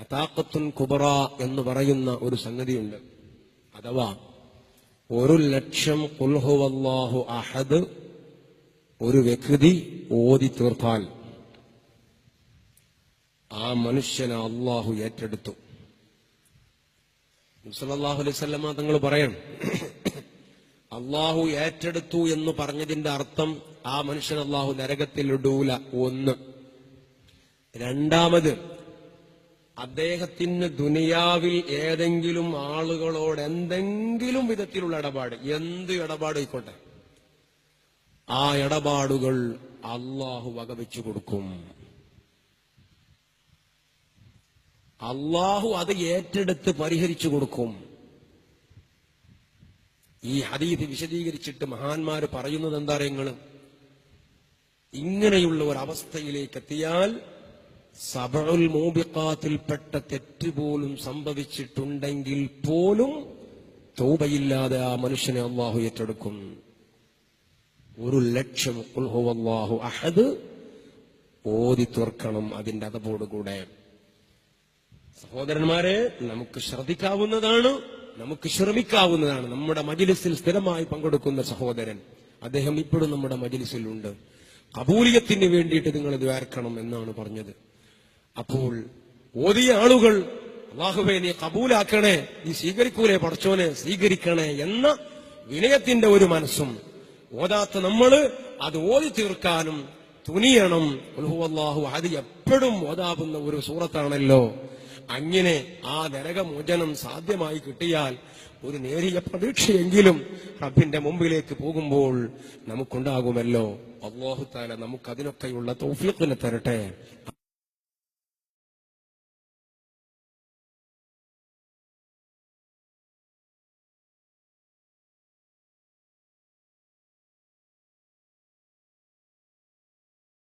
ഹതാഖത്തുൻ കുബറ എന്ന് പറയുന്ന ഒരു സംഗതിയുണ്ട്. അഥവാ 1,00,000 ഖുൽ ഹുവല്ലാഹു അഹദ് ഒരു വ്യക്തി ഓതി തീർത്താൽ ആ മനുഷ്യനെ അള്ളാഹു ഏറ്റെടുത്തു. സല്ലല്ലാഹു അലൈഹി വസല്ലം തങ്ങൾ പറയണം, അള്ളാഹു ഏറ്റെടുത്തു എന്ന് പറഞ്ഞതിന്റെ അർത്ഥം ആ മനുഷ്യൻ അള്ളാഹു നരകത്തിൽ ഇടൂല. ഒന്ന്. രണ്ടാമത്, അദ്ദേഹത്തിന് ദുനിയാവിൽ ഏതെങ്കിലും ആളുകളോട് എന്തെങ്കിലും വിധത്തിലുള്ള ഇടപാട്, എന്ത് ഇടപാടായിക്കോട്ടെ, ആ ഇടപാടുകൾ അള്ളാഹു വകവെച്ചു കൊടുക്കും. അള്ളാഹു അത് ഏറ്റെടുത്ത് പരിഹരിച്ചു കൊടുക്കും. ഈ ഹദീസ് വിശദീകരിച്ചിട്ട് മഹാന്മാര് പറയുന്നത് എന്താ പറയുക, ഇങ്ങനെയുള്ള ഒരു അവസ്ഥയിലേക്ക് എത്തിയാൽ സബഉൽ മൂബിഖാത്തിൽപ്പെട്ട തെറ്റ് പോലും സംഭവിച്ചിട്ടുണ്ടെങ്കിൽ പോലും തൗബയില്ലാതെ ആ മനുഷ്യനെ അള്ളാഹു ഏറ്റെടുക്കും. 1,00,000 ഖുൽ ഹുവല്ലാഹു അഹദ് ഓതി തീർക്കണം അതിന്റെ അതപോടുകൂടെ. സഹോദരന്മാരെ, നമുക്ക് ശ്രദ്ധിക്കാവുന്നതാണ്, നമുക്ക് ശ്രമിക്കാവുന്നതാണ്. നമ്മുടെ മജ്‌ലിസിൽ സ്ഥിരമായി പങ്കെടുക്കുന്ന സഹോദരൻ, അദ്ദേഹം ഇപ്പോഴും നമ്മുടെ മജ്‌ലിസിലുണ്ട്. ഖബൂലിയത്തിന് വേണ്ടിയിട്ട് നിങ്ങൾ ദ്വാരക്കണം എന്നാണ് പറഞ്ഞത്. അപ്പോൾ ഓതിയ ആളുകൾ അല്ലാഹുവേ നീ കബൂലാക്കണേ, നീ സ്വീകരിക്കൂലേ പടച്ചോനെ, സ്വീകരിക്കണേ എന്ന വിനയത്തിന്റെ ഒരു മനസ്സും, ഓതാത്ത നമ്മൾ അത് ഓതി തീർക്കാനും തുനിയണം. ഖുൽ ഹുവല്ലാഹു അഹദ് എപ്പോഴും ഓതാവുന്ന ഒരു സൂറത്താണല്ലോ. അങ്ങനെ ആ നരകമോചനം സാധ്യമായി കിട്ടിയാൽ ഒരു നേരിയ പ്രതീക്ഷയെങ്കിലും റബ്ബിന്റെ മുമ്പിലേക്ക് പോകുമ്പോൾ നമുക്കുണ്ടാകുമല്ലോ. അല്ലാഹു തആല നമുക്കതിനൊക്കെയുള്ള തൗഫീഖിനെ തരട്ടെ.